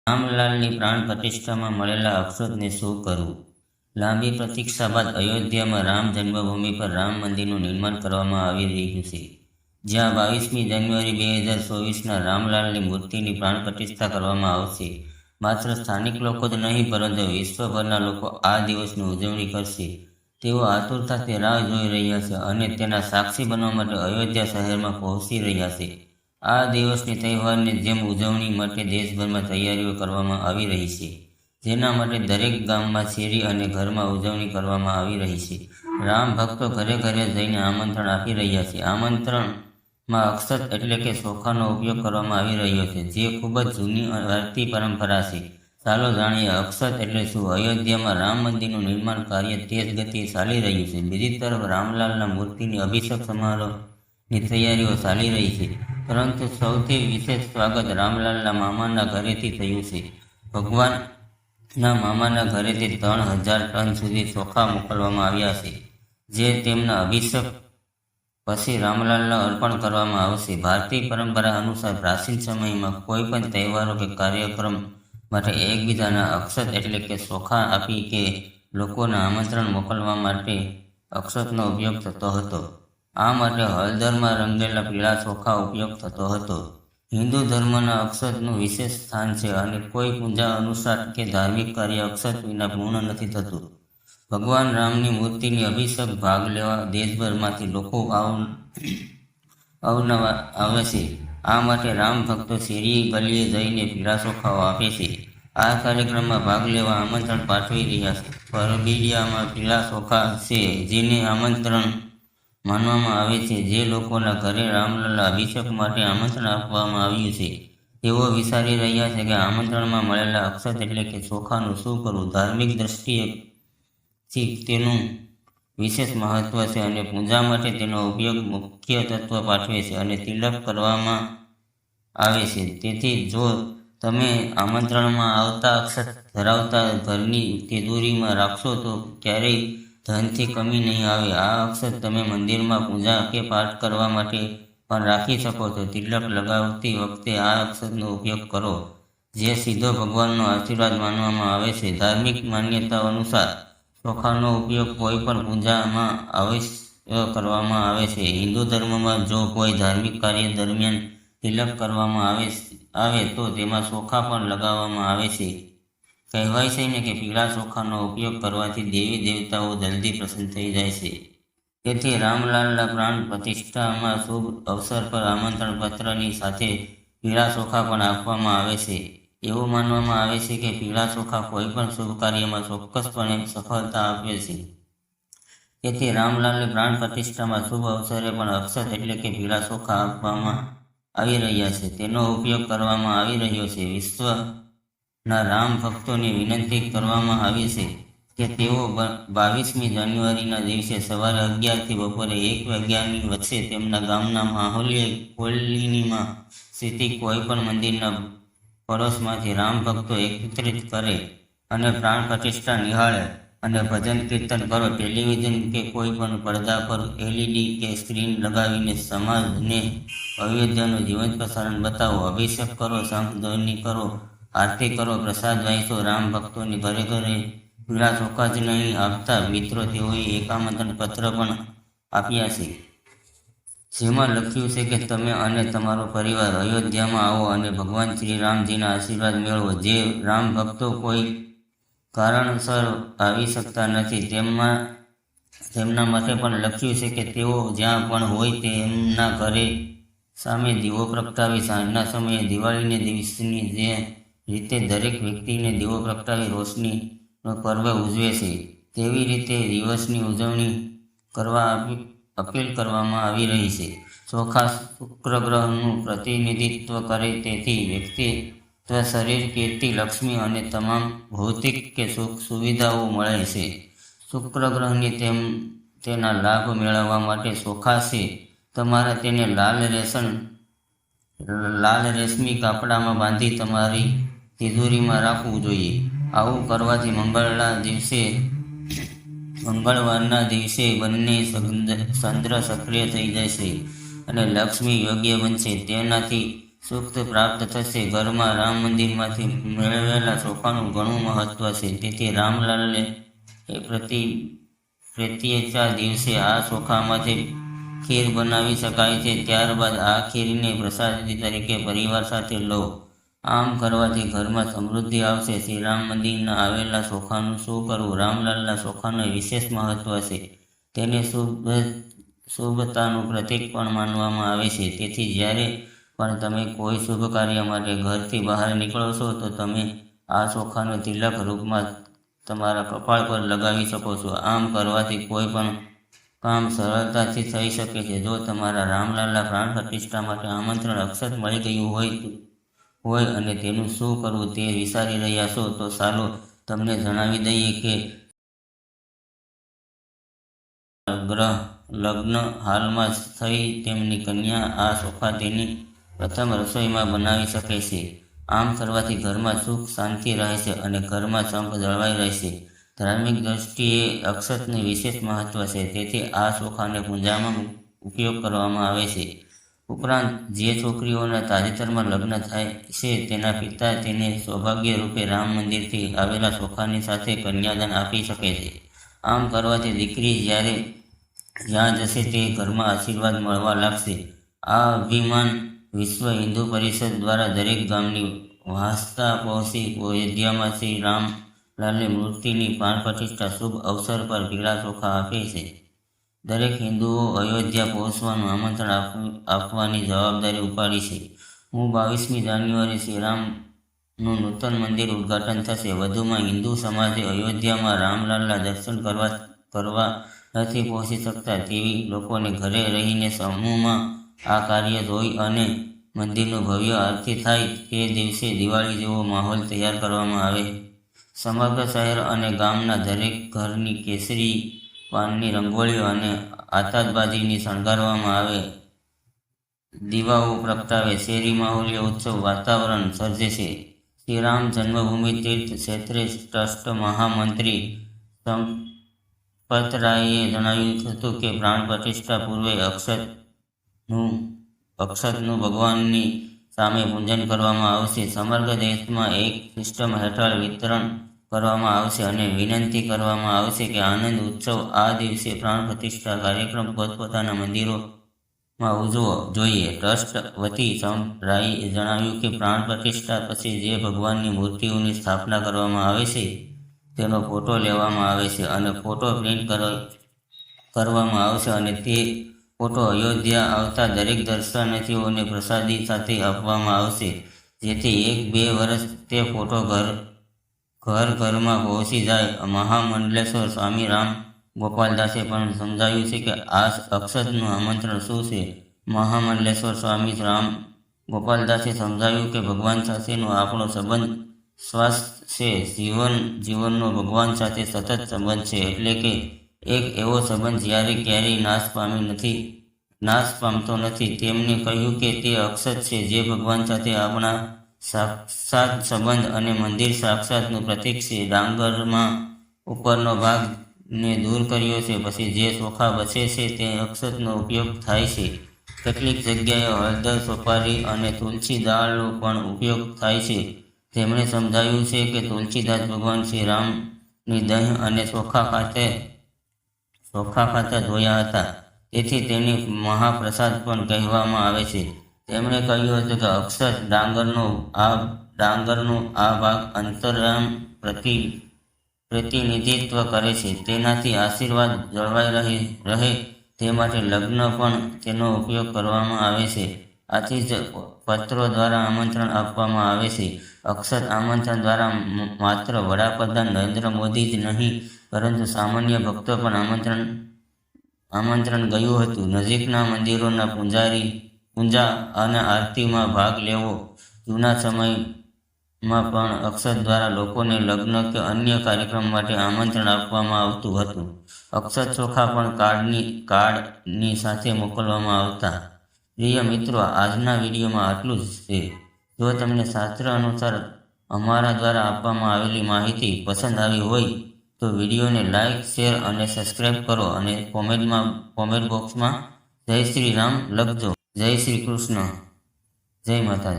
રામલાલની પ્રાણ પ્રતિષ્ઠામાં મળેલા અક્ષતને શું કરવું? લાંબી પ્રતીક્ષા બાદ અયોધ્યામાં રામ જન્મભૂમિ પર રામ મંદિરનું નિર્માણ કરવામાં આવી રહ્યું છે, જ્યાં 22મી જાન્યુઆરી 2024ના રામલાલની મૂર્તિની પ્રાણ પ્રતિષ્ઠા કરવામાં આવશે. માત્ર સ્થાનિક લોકો જ નહીં, પરંતુ વિશ્વભરના લોકો આ દિવસની ઉજવણી કરશે. તેઓ આતુરતાથી રાહ જોઈ રહ્યા છે અને તેના સાક્ષી બનવા માટે અયોધ્યા શહેરમાં પહોંચી રહ્યા છે. આ દિવસની તહેવારની જેમ ઉજવણી માટે દેશભરમાં તૈયારીઓ કરવામાં આવી રહી છે, જેના માટે દરેક ગામમાં, શેરી અને ઘરમાં ઉજવણી કરવામાં આવી રહી છે. રામ ભક્તો ઘરે ઘરે જઈને આમંત્રણ આપી રહ્યા છે. આમંત્રણમાં અક્ષત એટલે કે ચોખાનો ઉપયોગ કરવામાં આવી રહ્યો છે, જે ખૂબ જ જૂની ભારતીય પરંપરા છે. ચાલો જાણીએ અક્ષત એટલે શું. અયોધ્યામાં રામ મંદિરનું નિર્માણ કાર્ય તેજ ગતિએ ચાલી રહ્યું છે. બીજી તરફ રામલાલના મૂર્તિની અભિષેક સમારોહની તૈયારીઓ ચાલી રહી છે. પરંતુ સૌથી વિશેષ સ્વાગત રામલાલના મામાના ઘરેથી થયું છે. ભગવાનના મામાના ઘરેથી 3000 ટન સુધી ચોખા મોકલવામાં આવ્યા છે, જે તેમના અભિષેક પછી રામલાલને અર્પણ કરવામાં આવશે. ભારતીય પરંપરા અનુસાર પ્રાચીન સમયમાં કોઈ પણ તહેવારો કે કાર્યક્રમ માટે એકબીજાના અક્ષત એટલે કે ચોખા આપી કે લોકોને આમંત્રણ મોકલવા માટે અક્ષતનો ઉપયોગ થતો હતો. આ માટે હળદરમાં રંગેલા પીળા ચોખા ઉપયોગ થતો હતો. હિન્દુ ધર્મના અક્ષતનું વિશેષ સ્થાન છે અને કોઈ પૂજા અનુષ્ઠાન કે ધાર્મિક કાર્ય અક્ષત વિના પૂર્ણ નથી થતું. ભગવાન રામની મૂર્તિની અભિષેક ભાગ લેવા દેશભરમાંથી લોકો અવનવા આવે છે. આ માટે રામ ભક્તો શેરીએ ગલીએ જઈને પીળા ચોખાઓ આપે છે. આ કાર્યક્રમમાં ભાગ લેવા આમંત્રણ પાઠવી રહ્યા છે. પરબિડિયામાં પીળા ચોખા છે, જેને આમંત્રણ માનવામાં આવે છે. જે લોકોના ઘરે રામલાલના અભિષેક માટે આમંત્રણ આપવામાં આવ્યું છે, તેઓ વિચારી રહ્યા છે કે આમંત્રણમાં મળેલા અક્ષત એટલે કે ચોખાનું શું કરવું. ધાર્મિક દ્રષ્ટિએથી તેનું વિશેષ મહત્વ છે અને પૂજા માટે તેનો ઉપયોગ મુખ્ય તત્વ પાઠવે છે અને તિલક કરવામાં આવે છે. તેથી જો તમે આમંત્રણમાં આવતા અક્ષત ધરાવતા ઘરની તિજોરીમાં રાખશો તો ક્યારેય ધનથી કમી નહીં આવે. આ અક્ષત તમે મંદિરમાં પૂજા કે પાઠ કરવા માટે પણ રાખી શકો છો. તિલક લગાવતી વખતે આ અક્ષતનો ઉપયોગ કરો, જે સીધો ભગવાનનો આશીર્વાદ માનવામાં આવે છે. ધાર્મિક માન્યતાઓ અનુસાર ચોખાનો ઉપયોગ કોઈ પણ પૂજામાં અવશ્ય કરવામાં આવે છે. હિન્દુ ધર્મમાં જો કોઈ ધાર્મિક કાર્ય દરમિયાન તિલક કરવામાં આવે તો તેમાં ચોખા પણ લગાવવામાં આવે છે. કહેવાય છે ને કે પીળા ચોખાનો ઉપયોગ કરવાથી દેવી દેવતાઓ જલ્દી પ્રસન્ન થઈ જાય છે. તેથી રામલાલના પ્રાણ પ્રતિષ્ઠામાં શુભ અવસર પર આમંત્રણ પત્રની સાથે પીળા ચોખા પણ આપવામાં આવે છે. એવું માનવામાં આવે છે કે પીળા ચોખા કોઈ પણ શુભ કાર્યમાં ચોક્કસપણે સફળતા આપે છે. તેથી રામલાલની પ્રાણ પ્રતિષ્ઠામાં શુભ અવસરે પણ અક્ષત એટલે કે પીળા ચોખા આપવામાં આવી રહ્યા છે. તેનો ઉપયોગ કરવામાં આવી રહ્યો છે. વિશ્વના રામ ભક્તોને વિનંતી કરવામાં આવી છે કે તેઓ 22મી જાન્યુઆરીના દિવસે સવારે 11થી બપોરે 1 વાગ્યાની વચ્ચે તેમના ગામના માહોલીય કોલોનીમાં સ્થિત કોઈ પણ મંદિરના પડોશમાંથી રામ ભક્તો એકત્રિત કરે અને પ્રાણ પ્રતિષ્ઠા નિહાળે અને ભજન કીર્તન કરો. ટેલિવિઝન કે કોઈ પણ પડદા પર LED કે સ્ક્રીન લગાવીને સમાજને અયોધ્યાનું જીવંત પ્રસારણ બતાવો. અભિષેક કરો, શંખ ધ્વનિ કરો, આરતી કરો, પ્રસાદ વહેંચો. રામ ભક્તોની ઘરે ઘરે પીળા ચોખા જ નહીં આપતા મિત્રો, તેઓએ એક આમંત્રણ પત્ર પણ આપ્યા છે, જેમાં લખ્યું છે કે તમે અને તમારો પરિવાર અયોધ્યામાં આવો અને ભગવાન શ્રી રામજીના આશીર્વાદ મેળવો. જે રામ ભક્તો કોઈ કારણસર આવી શકતા નથી, તેમના માટે પણ લખ્યું છે કે તેઓ જ્યાં પણ હોય તેમના ઘરે સામે દીવો પ્રગટાવી સાંજના સમયે દિવાળીને દિવસની જે રીતે દરેક વ્યક્તિને દીવો પ્રગટાવી રોશનીનો પર્વ ઉજવે છે, તેવી રીતે દિવસની ઉજવણી કરવા અપીલ કરવામાં આવી રહી છે. ચોખા શુક્ર ગ્રહનું પ્રતિનિધિત્વ કરે, તેથી વ્યક્તિત્વ, શરીર, કીર્તિ, લક્ષ્મી અને તમામ ભૌતિક કે સુખ સુવિધાઓ મળે છે. શુક્ર ગ્રહની તેના લાભ મેળવવા માટે ચોખા છે. તમારે તેને લાલ રેશમી કાપડામાં બાંધી તમારી તિજોરીમાં રાખવું જોઈએ. આવું કરવાથી મંગળવારના દિવસે બંને ચંદ્ર સક્રિય થઈ જશે અને લક્ષ્મી યોગ્ય બનશે. તેનાથી સુખ પ્રાપ્ત થશે. ઘરમાં રામ મંદિરમાંથી મેળવેલા ચોખાનું ઘણું મહત્વ છે. તેથી રામલાલને પ્રત્યેચા દિવસે આ ચોખામાંથી ખીર બનાવી શકાય છે. ત્યારબાદ આ ખીરને પ્રસાદી તરીકે પરિવાર સાથે લો. આમ કરવાથી ઘરમાં સમૃદ્ધિ આવશે. શ્રી રામ મંદિરના આવેલા ચોખાનું શું કરવું? રામલાલના ચોખાનું વિશેષ મહત્વ છે. તેને શુભતાનું પ્રતીક પણ માનવામાં આવે છે. તેથી જ્યારે પણ તમે કોઈ શુભ કાર્ય માટે ઘરથી બહાર નીકળો છો તો તમે આ ચોખાનું તિલક રૂપમાં તમારા કપાળ પર લગાવી શકો છો. આમ કરવાથી કોઈ પણ કામ સરળતાથી થઈ શકે છે. જો તમારા રામલાલના પ્રાણ પ્રતિષ્ઠા માટે આમંત્રણ અક્ષત મળી ગયું હોય અને તેનું શું કરવું તે વિચારી રહ્યા છો તો ચાલો તમને જણાવી દઈએ કે ગ્રહ લગ્ન હાલમાં થઈ તેમની કન્યા આ ચોખા તેની પ્રથમ રસોઈમાં બનાવી શકે છે. આમ કરવાથી ઘરમાં સુખ શાંતિ રહેશે અને ઘરમાં ચંપ જળવાઈ રહેશે. ધાર્મિક દ્રષ્ટિએ અક્ષતનું વિશેષ મહત્વ છે. તેથી આ ચોખાને પૂજામાં ઉપયોગ કરવામાં આવે છે. ઉપરાંત જે છોકરીઓના તાજેતરમાં લગ્ન થાય છે તેના પિતા તેને સૌભાગ્ય રૂપે રામ મંદિરથી આવેલા ચોખાની સાથે કન્યાદાન આપી શકે છે. આમ કરવાથી દીકરી જ્યાં જશે તે ઘરમાં આશીર્વાદ મળવા લાગશે. આ અભિમાન વિશ્વ હિન્દુ પરિષદ દ્વારા દરેક ગામની વાસ્તા પહોંચી અયોધ્યામાં શ્રી રામલાલની મૂર્તિની પ્રાણ પ્રતિષ્ઠા શુભ અવસર પર પીળા ચોખા આપે છે. દરેક હિન્દુઓ અયોધ્યા પહોંચવાનું આમંત્રણ આપવાની જવાબદારી ઉપાડી છે. હું 22મી જાન્યુઆરી શ્રી રામનું નૂતન મંદિર ઉદ્ઘાટન થશે. વધુમાં હિન્દુ સમાજે અયોધ્યામાં રામલાલના દર્શન કરવા નથી પહોંચી શકતા તેવી લોકોને ઘરે રહીને સમૂહમાં આ કાર્ય જોઈ અને મંદિરનું ભવ્ય આરતી થાય તે દિવસે દિવાળી જેવો માહોલ તૈયાર કરવામાં આવે. સમગ્ર શહેર અને ગામના દરેક ઘરની કેસરી પાનની રંગોળીઓ અને આતશબાજીથી શણગારવામાં આવે. દીવાઓ પ્રગટાવે. શેરી માહોલ્ય ઉત્સવ વાતાવરણ સર્જે છે. શ્રી રામ જન્મભૂમિ તીર્થ ક્ષેત્ર ટ્રસ્ટ મહામંત્રી સંપતરાયે જણાવ્યું હતું કે પ્રાણ પ્રતિષ્ઠા પૂર્વે અક્ષતનું ભગવાનની સામે પૂજન કરવામાં આવશે. સમગ્ર દેશમાં એક સિસ્ટમ હેઠળ વિતરણ કરવામાં આવશે અને વિનંતી કરવામાં આવશે કે આનંદ ઉત્સવ આ દિવસે પ્રાણ પ્રતિષ્ઠા કાર્યક્રમ પોતપોતાના મંદિરોમાં ઉજવવો જોઈએ. ટ્રસ્ટ વતી રાયે જણાવ્યું કે પ્રાણ પ્રતિષ્ઠા પછી જે ભગવાનની મૂર્તિઓની સ્થાપના કરવામાં આવે છે તેનો ફોટો લેવામાં આવે છે અને ફોટો પ્રિન્ટ કરવામાં આવશે અને તે ફોટો અયોધ્યા આવતા દરેક દર્શનાર્થીઓને પ્રસાદી સાથે આપવામાં આવશે, જેથી 1-2 વર્ષ તે ફોટો ઘરમાં પહોંચી જાય. મહામંડલેશ્વર સ્વામી રામ ગોપાલદાસે પણ સમજાવ્યું છે કે આ અક્ષતનું આમંત્રણ શું છે. મહામંડલેશ્વર સ્વામી રામ ગોપાલદાસે સમજાવ્યું કે ભગવાન સાથેનો આપણો સંબંધ શ્વાસ છે. જીવનનો ભગવાન સાથે સતત સંબંધ છે, એટલે કે એક એવો સંબંધ જ્યારે ક્યારેય નાશ પામતો નથી. તેમણે કહ્યું કે તે અક્ષત છે જે ભગવાન સાથે આપણા સાક્ષાત સંબંધ અને મંદિર સાક્ષાતનું પ્રતીક છે. ડાંગરમાં ઉપરનો ભાગને દૂર કર્યો છે, પછી જે ચોખા બચે છે તે અક્ષતનો ઉપયોગ થાય છે. કેટલીક જગ્યાએ હળદર, સોપારી અને તુલસી દાળનો પણ ઉપયોગ થાય છે. તેમણે સમજાવ્યું છે કે તુલસીદાસ ભગવાન શ્રી રામની દહીં અને ચોખા ખાતા જોયા હતા, તેથી તેને મહાપ્રસાદ પણ કહેવામાં આવે છે. તેમણે કહ્યું હતું કે અક્ષત ડાંગરનો આ ભાગ અંતરામ પ્રતિનિધિત્વ કરે છે. તેનાથી આશીર્વાદ જળવાઈ રહે તે માટે લગ્ન પણ તેનો ઉપયોગ કરવામાં આવે છે. આથી જ પત્રો દ્વારા આમંત્રણ આપવામાં આવે છે. અક્ષત આમંત્રણ દ્વારા માત્ર વડાપ્રધાન નરેન્દ્ર મોદી જ નહીં પરંતુ સામાન્ય ભક્તો પણ આમંત્રણ ગયું હતું. નજીકના મંદિરોના પૂજા અને આરતીમાં ભાગ લેવો. જૂના સમયમાં પણ અક્ષત દ્વારા લોકોને લગ્ન કે અન્ય કાર્યક્રમ માટે આમંત્રણ આપવામાં આવતું હતું. અક્ષત ચોખા પણ કાર્ડની સાથે મોકલવામાં આવતા. પ્રિય મિત્રો, આજના વિડીયોમાં આટલું જ છે. જો તમને શાસ્ત્ર અનુસાર અમારા દ્વારા આપવામાં આવેલી માહિતી પસંદ આવી હોય તો વિડીયોને લાઇક, શેર અને સબસ્ક્રાઈબ કરો અને કોમેન્ટ બોક્સમાં જય શ્રી રામ લખજો. જય શ્રી કૃષ્ણ. જય માતાજી.